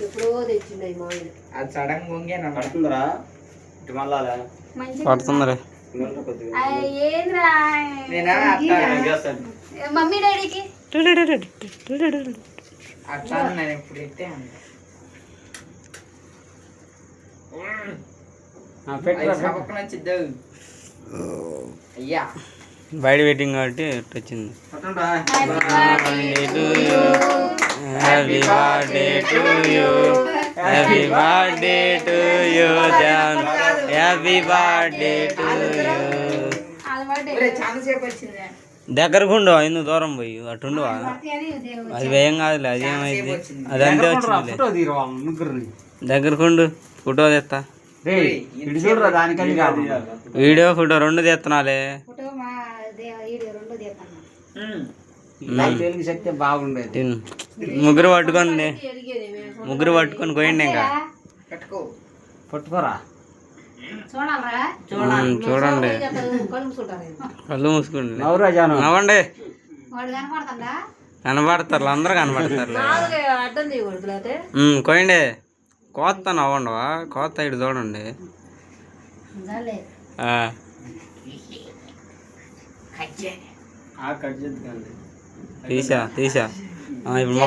ఎప్పుడో తెచ్చిండు మామిడి. అది సడన్ గొంగే పడుతుందిరా ఇటు మళ్ళా పడుతుందిరా. మమ్మీ డాడీకి అట్లా నేను ఎప్పుడు ఎత్తే నచ్చిద్దావు అయ్యా బయట వెయిటింగ్ కాబట్టి వచ్చింది. Happy birthday to you, happy birthday to you John, happy birthday to you. చాలాసేపు వచ్చింది. దగ్గరకు ఉండు, ఎందుకు దూరం పోయి అటుండు. అది భయం కాదులే, అది ఏమైంది అది అంతే వచ్చింది. దగ్గరకు ఉండు, ఫోటో తెస్తా. వీడియో ఫోటో రెండు తెస్తున్నాలే. శక్తి బాగుండేది. ముగ్గురు పట్టుకోండి, ముగ్గురు పట్టుకొని పోయిండి. ఇంకా పట్టుకోరా చూడండి, కళ్ళు మూసుకోండి, నవ్వండి. కనబడతారు, అందరూ కనబడతారు. కోయండి, కోత నవ్వండివా, కోత ఇటు చూడండి. తీసా ఇప్పుడు